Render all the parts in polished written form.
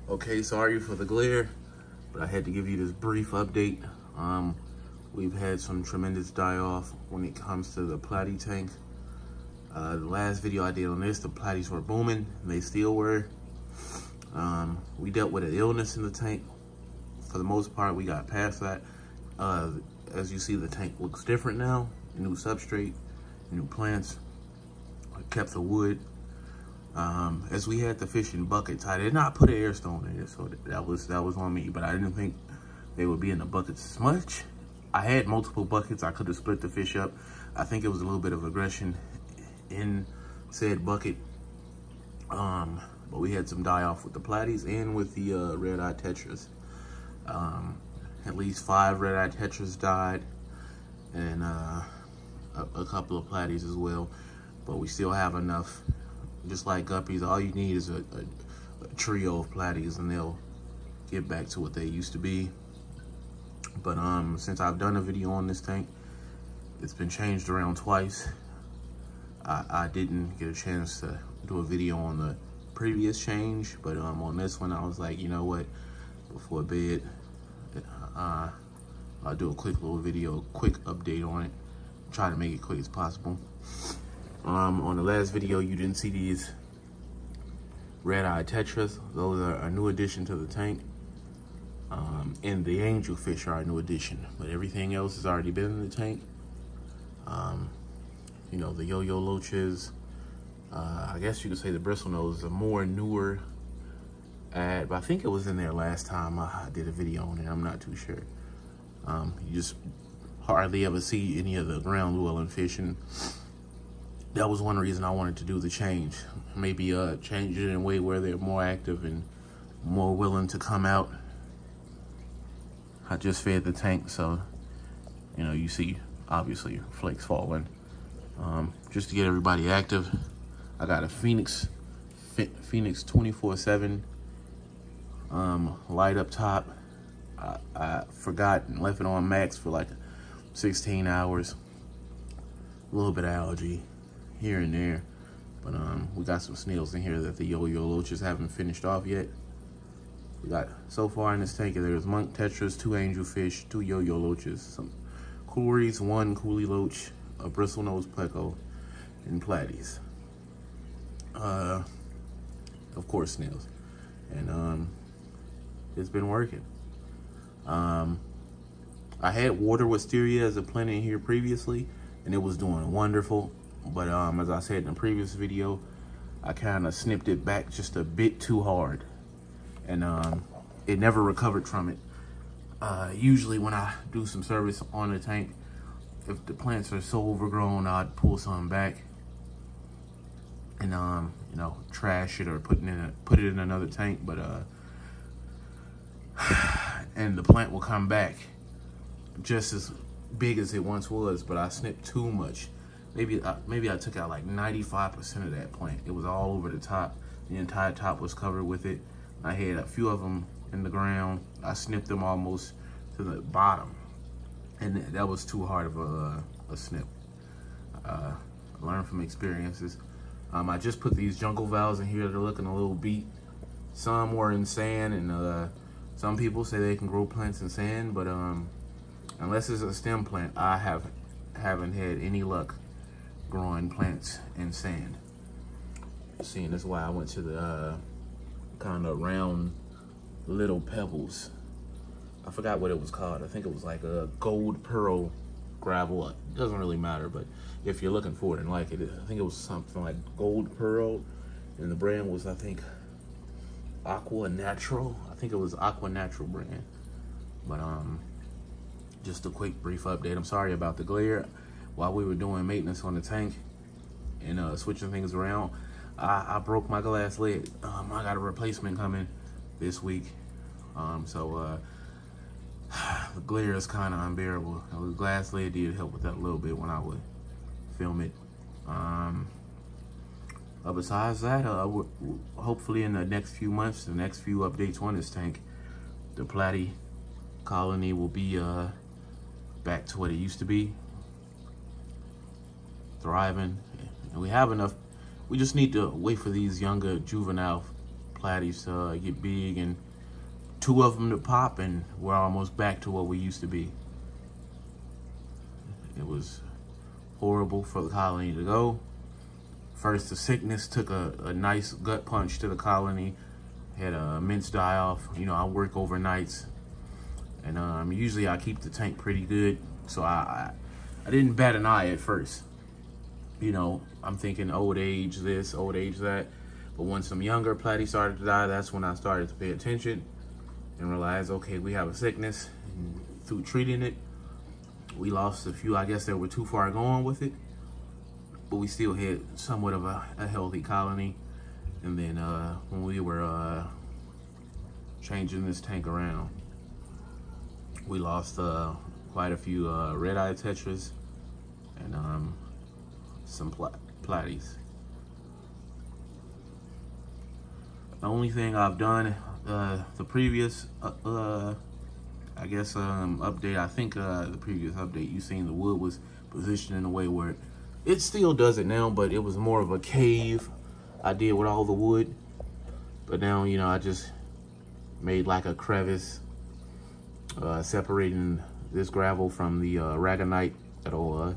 Okay, sorry for the glare, but I had to give you this brief update. We've had some tremendous die-off when it comes to the Platy tank. The last video I did on this, the Platys were booming, and they still were. We dealt with an illness in the tank. For the most part, we got past that. As you see, the tank looks different now. New substrate, new plants. I kept the wood. As we had the fish in buckets, I did not put an air stone in it, so that was on me. But I didn't think they would be in the buckets as much. I had multiple buckets. I could have split the fish up. I think it was a little bit of aggression in said bucket. But we had some die off with the Platys and with the red-eye tetras. At least 5 red-eye tetras died, and a couple of Platys as well. But we still have enough. Just like guppies, all you need is a trio of Platys and they'll get back to what they used to be. But since I've done a video on this tank, it's been changed around twice. I didn't get a chance to do a video on the previous change, but on this one I was like, you know what, before bed, I'll do a quick little video, quick update on it, try to make it quick as possible. On the last video, you didn't see these red-eye tetras. Those are a new addition to the tank. And the angelfish are a new addition, but everything else has already been in the tank. You know, the yo-yo loaches, I guess you could say the bristlenose is a more newer add, but I think it was in there last time I did a video on it. I'm not too sure. You just hardly ever see any of the ground dwelling fish, and that was one reason I wanted to do the change. Maybe change it in a way where they're more active and more willing to come out. I just fed the tank, so, you know, you see, obviously, flakes falling. Just to get everybody active, I got a Phoenix 24/7 light up top. I forgot and left it on max for like 16 hours. A little bit of algae here and there, but we got some snails in here that the yo-yo loaches haven't finished off yet. We got, so far in this tank, there's monk tetras, 2 angelfish, 2 yo-yo loaches, some coolries, 1 coolie loach, a bristlenose pleco, and Platys. Of course, snails. And it's been working. I had water wisteria as a plant in here previously, and it was doing wonderful. But as I said in the previous video, I kind of snipped it back just a bit too hard, and it never recovered from it. Usually when I do some service on the tank, if the plants are so overgrown, I'd pull some back and you know, trash it or put it in another tank. But and the plant will come back just as big as it once was. But I snipped too much. Maybe I took out like 95% of that plant. It was all over the top. The entire top was covered with it. I had a few of them in the ground. I snipped them almost to the bottom, and that was too hard of a snip. Learn from experiences. I just put these jungle valves in here. They're looking a little beat. Some were in sand, and some people say they can grow plants in sand, but unless it's a stem plant, I haven't had any luck growing plants in sand. See, and that's why I went to the kind of round little pebbles. I forgot what it was called. I think it was like a gold pearl gravel. It doesn't really matter, but if you're looking for it and like it, I think it was something like gold pearl, and the brand was, I think, Aqua Natural. I think it was Aqua Natural brand. But just a quick brief update. I'm sorry about the glare. While we were doing maintenance on the tank and switching things around, I broke my glass lid. I got a replacement coming this week. So the glare is kind of unbearable. The glass lid did help with that a little bit when I would film it. Besides that, hopefully in the next few months, the next few updates on this tank, the Platy colony will be back to what it used to be, thriving. And we have enough. We just need to wait for these younger juvenile platies get big, and 2 of them to pop, and we're almost back to what we used to be. It was horrible for the colony to go. First, the sickness took a nice gut punch to the colony. Had a immense die-off. You know, I work overnights, and usually I keep the tank pretty good, so I didn't bat an eye at first. You know, I'm thinking old age this, old age that. But when some younger platy started to die, that's when I started to pay attention and realize, okay, we have a sickness. And through treating it, we lost a few. I guess they were too far gone with it, but we still had somewhat of a healthy colony. And then when we were changing this tank around, we lost quite a few red-eye tetras and some platies. The only thing I've done, the previous, I guess, update, I think the previous update, you seen the wood was positioned in a way where it still does it now, but it was more of a cave I did with all the wood. But now, you know, I just made like a crevice separating this gravel from the aragonite. That'll,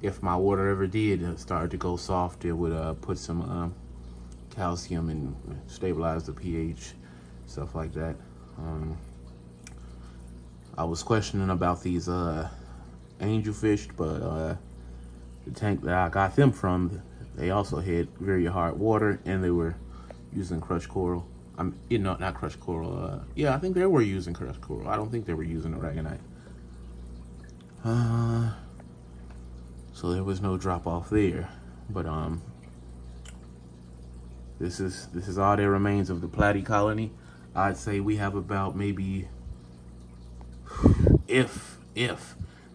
if my water ever did start to go soft, it would put some calcium and stabilize the pH, stuff like that. I was questioning about these angelfish, but the tank that I got them from, they also had very hard water, and they were using crushed coral. You know, not crushed coral. Yeah, I think they were using crushed coral. I don't think they were using aragonite. So there was no drop off there, but this is all that remains of the platy colony. I'd say we have about maybe,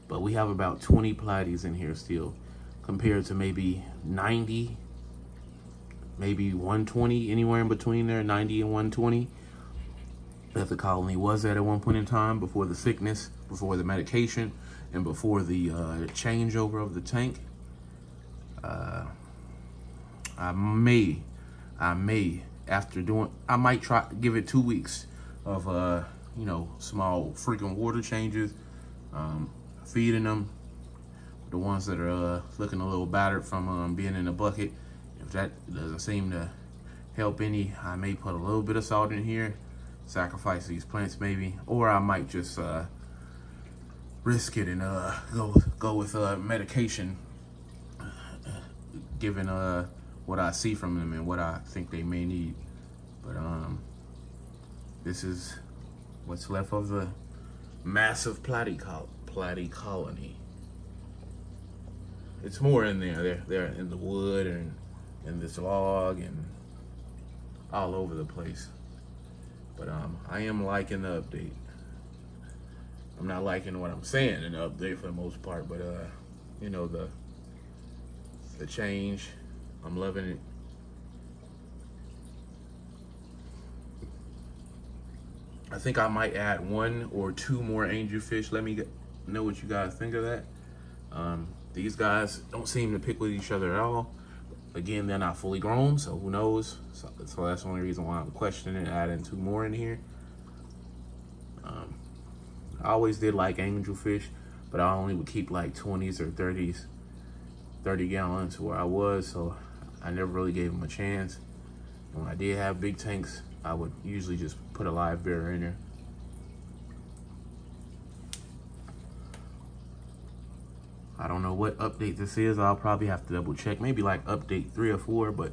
but we have about 20 platies in here still, compared to maybe 90, maybe 120, anywhere in between there, 90 and 120, that the colony was at one point in time, before the sickness, before the medication, and before the changeover of the tank. I may, after doing, I might try give it 2 weeks of you know, small frequent water changes, feeding them. The ones that are looking a little battered from being in a bucket. If that doesn't seem to help any, I may put a little bit of salt in here, sacrifice these plants maybe, or I might just risk it and go with medication, given what I see from them and what I think they may need. But this is what's left of the massive platy colony. It's more in there. They're in the wood and in this log and all over the place. But I am liking the update. I'm not liking what I'm saying in the update for the most part, but you know, the change, I'm loving it. I think I might add 1 or 2 more angelfish. Let me know what you guys think of that. These guys don't seem to pick with each other at all. Again, they're not fully grown, so who knows? So that's the only reason why I'm questioning adding 2 more in here. I always did like angelfish, but I only would keep like 20s or 30s, 30 gallons where I was, so I never really gave them a chance. And when I did have big tanks, I would usually just put a live bearer in there. I don't know what update this is. I'll probably have to double check. Maybe like update 3 or 4, but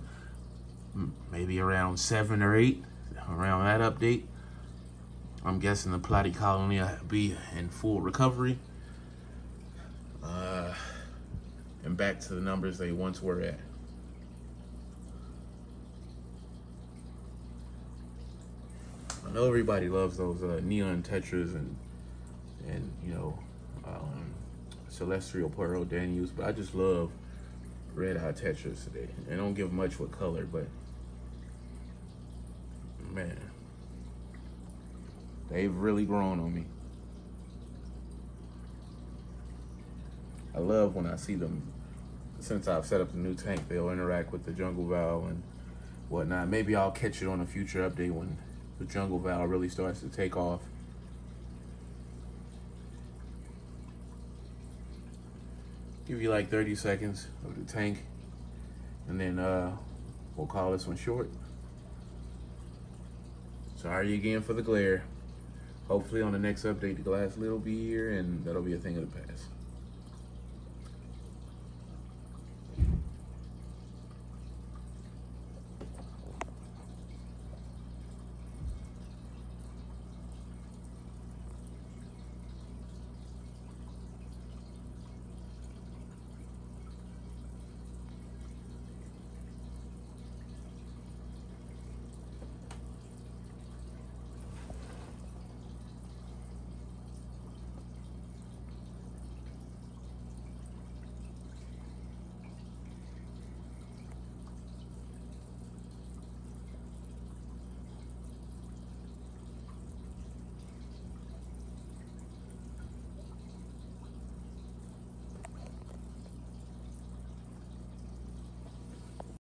maybe around 7 or 8, around that update. I'm guessing the platy colony will be in full recovery. And back to the numbers they once were at. I know everybody loves those neon tetras and you know, celestial pearl Daniels, but I just love red-eye tetras today. They don't give much with color, but man, they've really grown on me. I love when I see them. Since I've set up the new tank, they'll interact with the jungle valve, and whatnot. Maybe I'll catch it on a future update when the jungle valve really starts to take off. Give you like 30 seconds of the tank, and then we'll call this one short. Sorry again for the glare. Hopefully on the next update, the glass lid will be here, and that'll be a thing of the past.